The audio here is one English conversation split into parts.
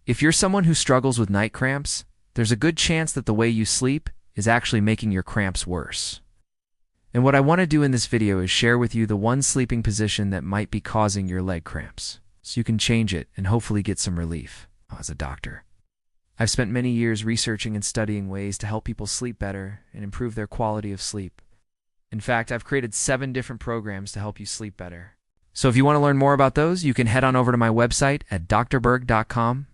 If you're someone who struggles with night cramps, there's a good chance that the way you sleep is actually making your cramps worse. And what I want to do in this video is share with you the one sleeping position that might be causing your leg cramps, so you can change it and hopefully get some relief. As a doctor, I've spent many years researching and studying ways to help people sleep better and improve their quality of sleep. In fact, I've created 7 different programs to help you sleep better. So if you want to learn more about those, you can head on over to my website at drberg.com.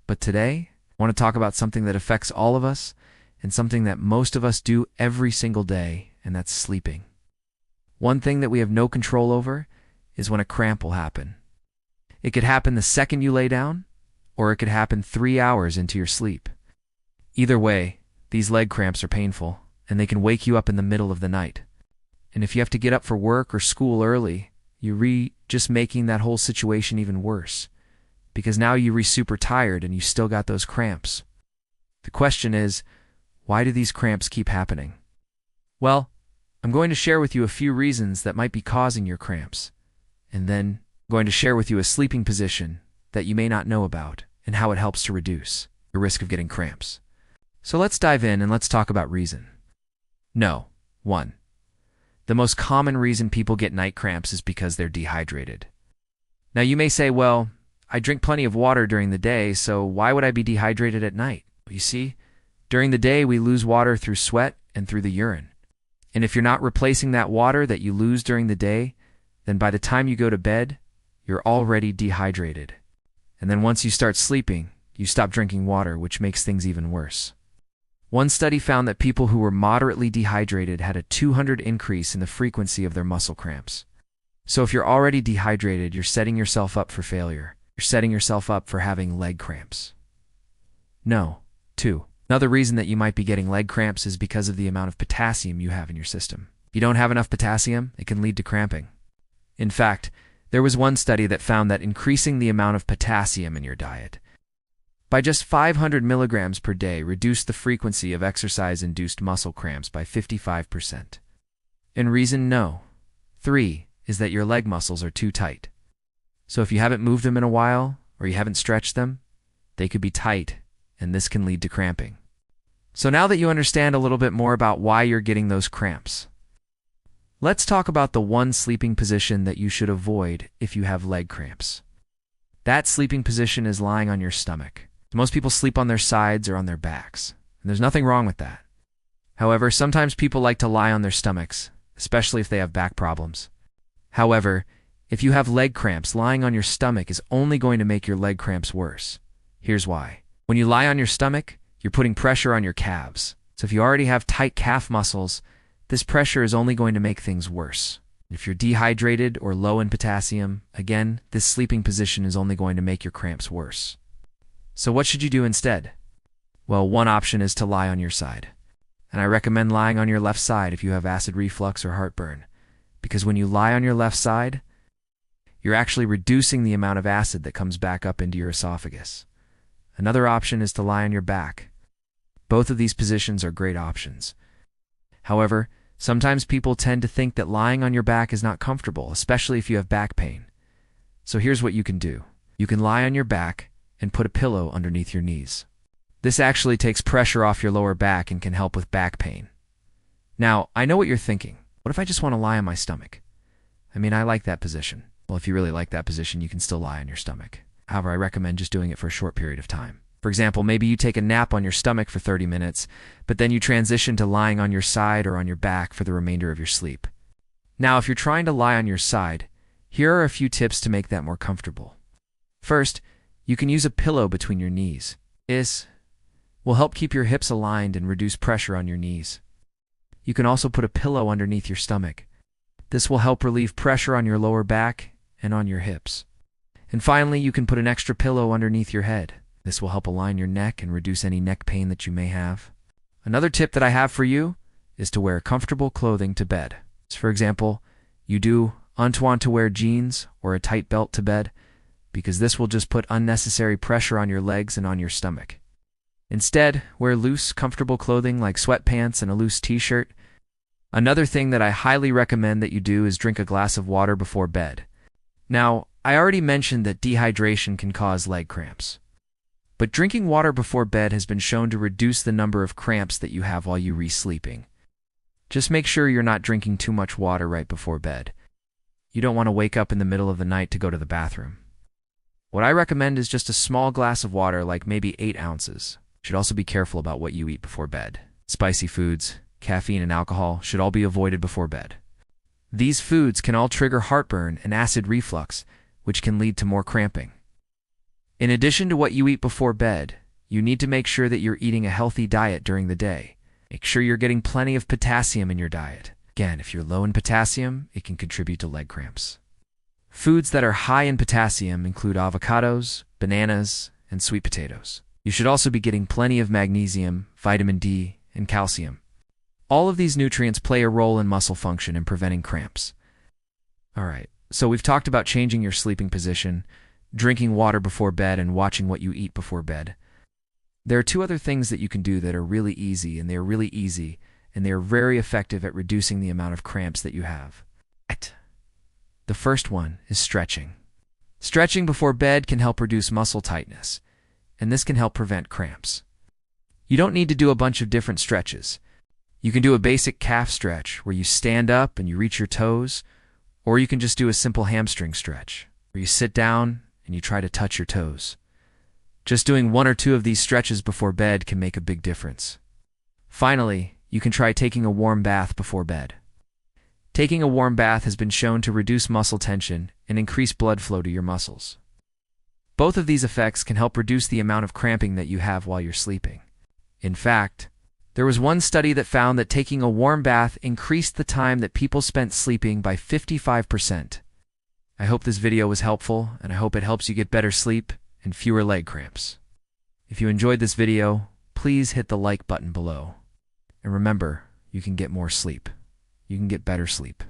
But today, I want to talk about something that affects all of us and something that most of us do every single day, and that's sleeping. One thing that we have no control over is when a cramp will happen. It could happen the second you lay down, or it could happen 3 hours into your sleep. Either way, these leg cramps are painful, and they can wake you up in the middle of the night. And if you have to get up for work or school early, you just making that whole situation even worse, because now you're super tired and you still got those cramps. The question is, why do these cramps keep happening? Well, I'm going to share with you a few reasons that might be causing your cramps, and then I'm going to share with you a sleeping position that you may not know about and how it helps to reduce your risk of getting cramps. So let's dive in and let's talk about reason. 1. The most common reason people get night cramps is because they're dehydrated. Now you may say, well, I drink plenty of water during the day, so why would I be dehydrated at night? You see, during the day we lose water through sweat and through the urine. And if you're not replacing that water that you lose during the day, then by the time you go to bed, you're already dehydrated. And then once you start sleeping, you stop drinking water, which makes things even worse. One study found that people who were moderately dehydrated had a 200 increase in the frequency of their muscle cramps. So if you're already dehydrated, you're setting yourself up for failure. You're setting yourself up for having leg cramps. 2. Another reason that you might be getting leg cramps is because of the amount of potassium you have in your system. If you don't have enough potassium, it can lead to cramping. In fact, there was one study that found that increasing the amount of potassium in your diet by just 500 milligrams per day reduced the frequency of exercise-induced muscle cramps by 55%. And reason 3 is that your leg muscles are too tight. So if you haven't moved them in a while, or you haven't stretched them, they could be tight, and this can lead to cramping. So now that you understand a little bit more about why you're getting those cramps, let's talk about the one sleeping position that you should avoid if you have leg cramps. That sleeping position is lying on your stomach. Most people sleep on their sides or on their backs, and there's nothing wrong with that. However, sometimes people like to lie on their stomachs, especially if they have back problems. However, if you have leg cramps, lying on your stomach is only going to make your leg cramps worse. Here's why. When you lie on your stomach, you're putting pressure on your calves. So if you already have tight calf muscles, this pressure is only going to make things worse. If you're dehydrated or low in potassium, again, this sleeping position is only going to make your cramps worse. So what should you do instead? Well, one option is to lie on your side. And I recommend lying on your left side if you have acid reflux or heartburn, because when you lie on your left side, you're actually reducing the amount of acid that comes back up into your esophagus. Another option is to lie on your back. Both of these positions are great options. However, sometimes people tend to think that lying on your back is not comfortable, especially if you have back pain. So here's what you can do. You can lie on your back and put a pillow underneath your knees. This actually takes pressure off your lower back and can help with back pain. Now, I know what you're thinking. What if I just want to lie on my stomach? I mean, I like that position. Well, if you really like that position, you can still lie on your stomach. However, I recommend just doing it for a short period of time. For example, maybe you take a nap on your stomach for 30 minutes, but then you transition to lying on your side or on your back for the remainder of your sleep. Now, if you're trying to lie on your side, here are a few tips to make that more comfortable. First, you can use a pillow between your knees. This will help keep your hips aligned and reduce pressure on your knees. You can also put a pillow underneath your stomach. This will help relieve pressure on your lower back and on your hips. And finally, you can put an extra pillow underneath your head. This will help align your neck and reduce any neck pain that you may have. Another tip that I have for you is to wear comfortable clothing to bed. So for example, you do want to wear jeans or a tight belt to bed, because this will just put unnecessary pressure on your legs and on your stomach. Instead, wear loose, comfortable clothing like sweatpants and a loose t-shirt. Another thing that I highly recommend that you do is drink a glass of water before bed. Now, I already mentioned that dehydration can cause leg cramps. But drinking water before bed has been shown to reduce the number of cramps that you have while you re-sleeping. Just make sure you're not drinking too much water right before bed. You don't want to wake up in the middle of the night to go to the bathroom. What I recommend is just a small glass of water, like maybe 8 ounces. You should also be careful about what you eat before bed. Spicy foods, caffeine, and alcohol should all be avoided before bed. These foods can all trigger heartburn and acid reflux, which can lead to more cramping. In addition to what you eat before bed, you need to make sure that you're eating a healthy diet during the day. Make sure you're getting plenty of potassium in your diet. Again, if you're low in potassium, it can contribute to leg cramps. Foods that are high in potassium include avocados, bananas, and sweet potatoes. You should also be getting plenty of magnesium, vitamin D, and calcium. All of these nutrients play a role in muscle function and preventing cramps. Alright, so we've talked about changing your sleeping position, drinking water before bed, and watching what you eat before bed. There are 2 other things that you can do that are really easy, and they are very effective at reducing the amount of cramps that you have. The first one is stretching. Stretching before bed can help reduce muscle tightness, and this can help prevent cramps. You don't need to do a bunch of different stretches. You can do a basic calf stretch where you stand up and you reach your toes, or you can just do a simple hamstring stretch where you sit down and you try to touch your toes. Just doing 1 or 2 of these stretches before bed can make a big difference. Finally, you can try taking a warm bath before bed. Taking a warm bath has been shown to reduce muscle tension and increase blood flow to your muscles. Both of these effects can help reduce the amount of cramping that you have while you're sleeping. In fact, there was one study that found that taking a warm bath increased the time that people spent sleeping by 55%. I hope this video was helpful, and I hope it helps you get better sleep and fewer leg cramps. If you enjoyed this video, please hit the like button below. And remember, you can get more sleep. You can get better sleep.